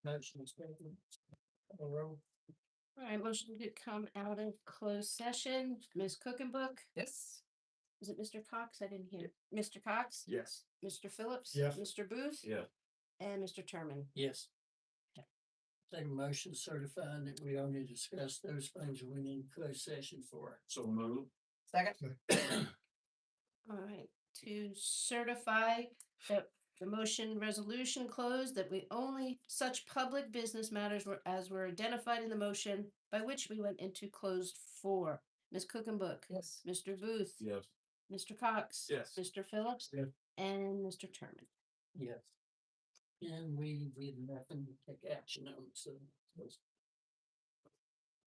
Motion is taken. A roll. All right, motion to come out of closed session. Ms. Cookenbook? Yes. Is it Mr. Cox? I didn't hear. Mr. Cox? Yes. Mr. Phillips? Yes. Mr. Booth? Yeah. And Mr. Terman? Yes. Take a motion certifying that we only discuss those things we need closed session for. So move. Second. All right, to certify that the motion resolution closed, that we only such public business matters were as were identified in the motion by which we went into closed for. Ms. Cookenbook? Yes. Mr. Booth? Yes. Mr. Cox? Yes. Mr. Phillips? Yes. And Mr. Terman? Yes. And we nothing to take action on, so.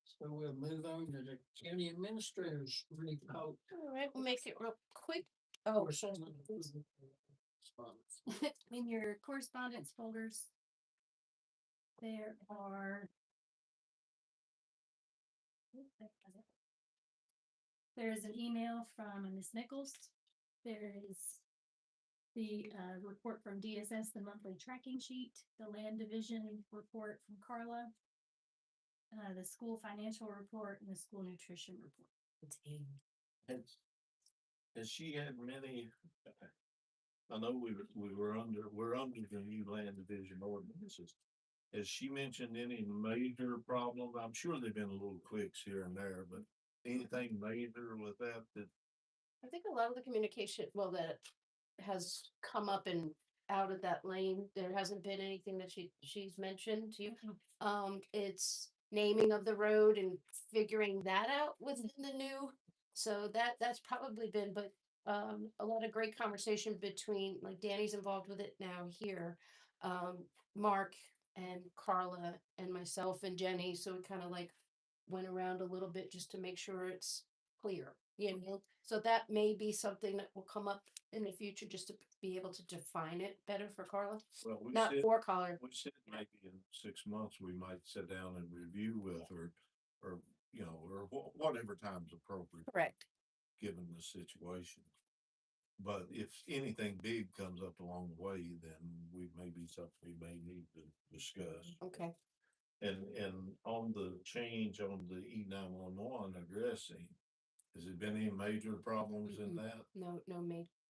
So we'll move on to the county administrators report. All right, we'll make it real quick. Oh, In your correspondence folders, there are. There is an email from Miss Nichols. There is the report from DSS, the monthly tracking sheet, the land division report from Carla, the school financial report, and the school nutrition report. Has she had many? I know we're under the new land division ordinances. Has she mentioned any major problem? I'm sure they've been a little quicks here and there, but anything major with that? I think a lot of the communication, well, that has come up and out of that lane, there hasn't been anything that she's mentioned to you. It's naming of the road and figuring that out within the new. So that's probably been, but a lot of great conversation between, like, Danny's involved with it now here. Mark and Carla and myself and Jenny, so we kind of like went around a little bit just to make sure it's clear, you know. So that may be something that will come up in the future, just to be able to define it better for Carla. Well, Not for Carla. we said maybe in 6 months, we might sit down and review with her, or, or whatever time's appropriate. Correct. Given the situation. But if anything big comes up along the way, then we may be something we may need to discuss. Okay. And on the change on the E911 addressing, has there been any major problems in that? No,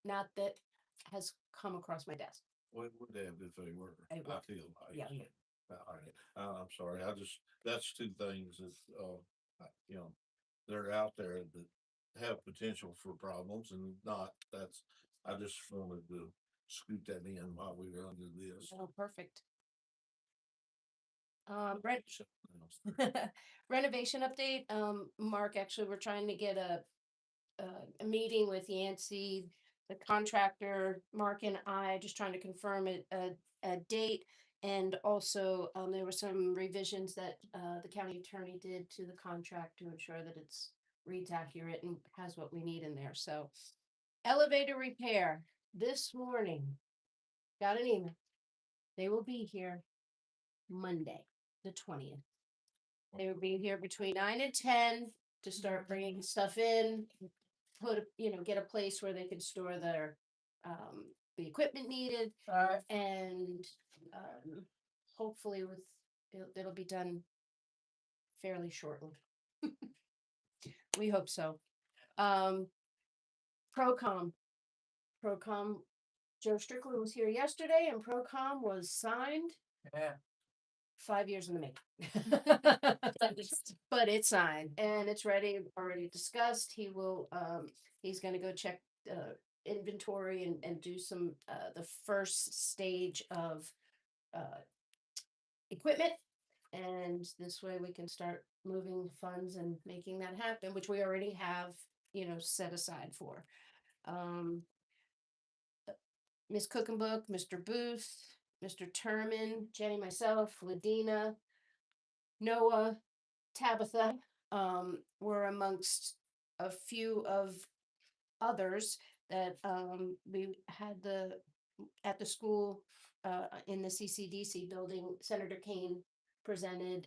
not that has come across my desk. What would have if they were? I feel like. Yeah. All right. I'm sorry. That's two things that, they're out there that have potential for problems and not, I just wanted to scoot that in while we were under this. Oh, perfect. Something else. Renovation update. Mark, actually, we're trying to get a meeting with Yancey, the contractor, Mark and I, just trying to confirm a date. And also, there were some revisions that the county attorney did to the contract to ensure that it's reads accurate and has what we need in there. So, elevator repair this morning. Got an email. They will be here Monday, the 20th. They will be here between 9 and 10 to start bringing stuff in, get a place where they can store their the equipment needed, and hopefully it'll be done fairly shortly. We hope so. Procom, Joe Strickland was here yesterday, and Procom was signed. Yeah. 5 years in the making. But it's signed and it's ready, already discussed. He's gonna go check inventory and do some the first stage of equipment. And this way we can start moving funds and making that happen, which we already have, set aside for. Ms. Cookenbook, Mr. Booth, Mr. Terman, Jenny, myself, Ladina, Noah, Tabitha, were amongst a few of others that we had at the school in the CCDC building. Senator Kane presented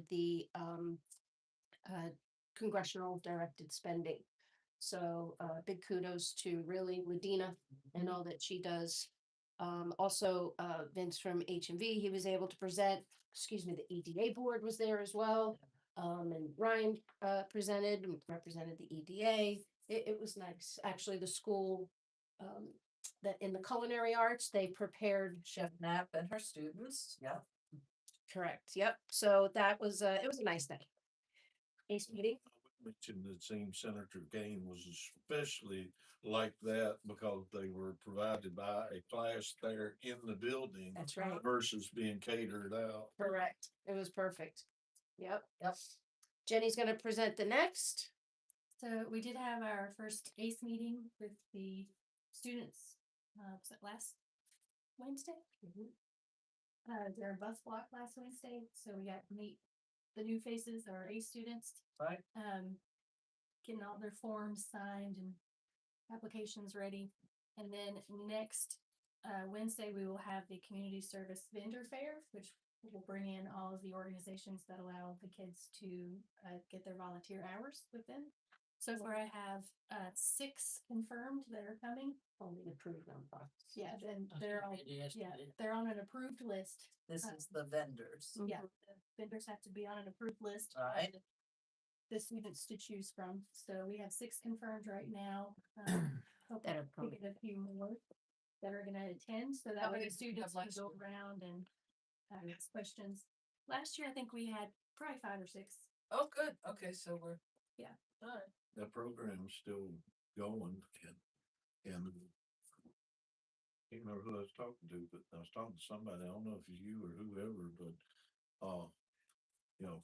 the congressional directed spending. So big kudos to really Ladina and all that she does Also, Vince from H&V, he was able to present, the EDA board was there as well. And Ryan, presented and represented the EDA. It was nice. Actually, the school, that in the culinary arts, they prepared. Chef Knapp and her students, yeah. Correct. Yep. So that was, it was a nice night. Ace meeting. Mentioned it seems Senator Kane was especially like that because they were provided by a class there in the building That's right. versus being catered out. Correct. It was perfect. Yep. Yep. Jenny's gonna present the next. So we did have our first ACE meeting with the students, was it last Wednesday? Their bus block last Wednesday, so we got to meet the new faces, our ACE students. Right. Getting all their forms signed and applications ready. And then next, Wednesday, we will have the community service vendor fair, which will bring in all of the organizations that allow the kids to, get their volunteer hours with them. So far I have, 6 confirmed that are coming. Only approved on box. Yeah, and they're all, they're on an approved list. This is the vendors. Yeah, the vendors have to be on an approved list. Right. The students to choose from. So we have 6 confirmed right now. Hope That are we coming. get a few more that are gonna attend, so that How way many the did you have students can last go year? around and ask questions. Last year, I think we had probably 5 or 6. Oh, good. Okay, so we're. Yeah. All right. That program's still going and can't remember who I was talking to, but I was talking to somebody, I don't know if it's you or whoever, but, you know,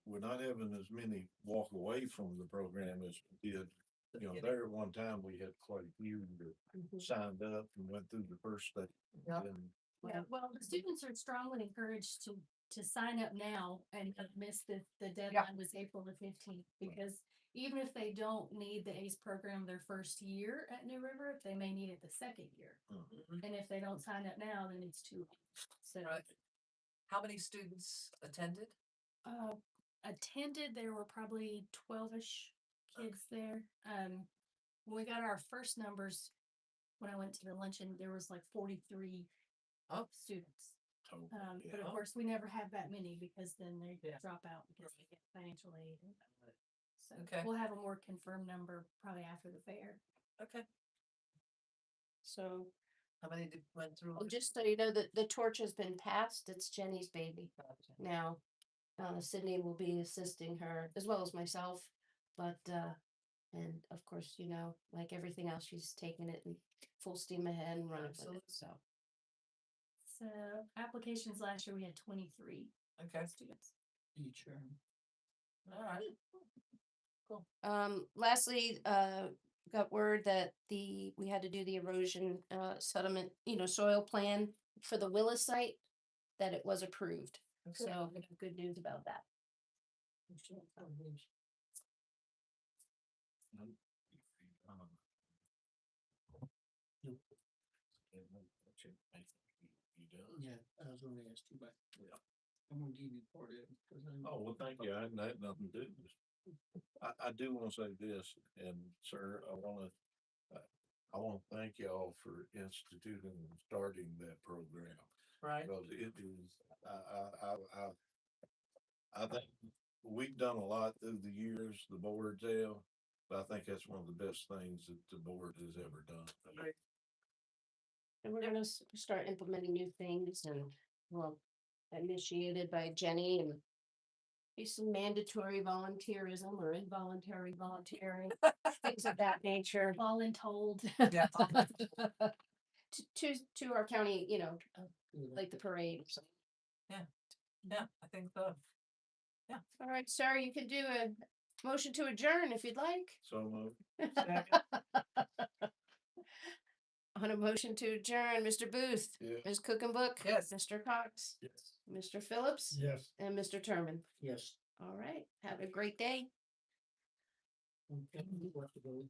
we're not having as many walk away from the program as we did. You know, there at one time, we had quite a few that signed up and went through the first step. Yeah. And Yeah, well, the students are strongly encouraged to sign up now and not miss the deadline was April the 15th. Because even if they don't need the ACE program their first year at New River, they may need it the second year. Mhm. And if they don't sign up now, then it's too late. So, Right. How many students attended? attended, there were probably 12-ish kids there. When we got our first numbers, when I went to the luncheon, there was like 43 students. total, But of yeah. course, we never have that many because then they Yeah. drop out because they get financial aid. So Okay. we'll have a more confirmed number probably after the fair. Okay. So, How many went through? just so you know, the torch has been passed. It's Jenny's baby now. Sydney will be assisting her as well as myself, but, and of course, you know, like everything else, she's taking it in full steam ahead and running with Absolutely. it, so. So applications last year, we had 23 Okay. students. Each term. All right. Lastly, got word that we had to do the erosion, settlement, soil plan for the Willis site, that it was approved. So we have good news about that. Yeah, I was gonna ask you about. Yeah. I'm gonna give you part of it. 'Cause I- Oh, well, thank you. I had nothing to do with this. I do want to say this, and sir, I want to thank y'all for instituting and starting that program. Right. Because it is, I think we've done a lot through the years, the boards have, but I think that's one of the best things that the board has ever done. And we're gonna start implementing new things and, well, initiated by Jenny and be some mandatory volunteerism or involuntary volunteering, things of that nature. Voluntold. Yeah. To our county, Yeah. like the parade or something. Yeah, I think so. All right, sir, you can do a motion to adjourn if you'd like. So, On a motion to adjourn, Mr. Booth, yeah. Ms. Cook and Book. Yes. Mr. Cox, Yes. Mr. Phillips, Yes. and Mr. Terman. Yes. All right, have a great day. Okay, what to do?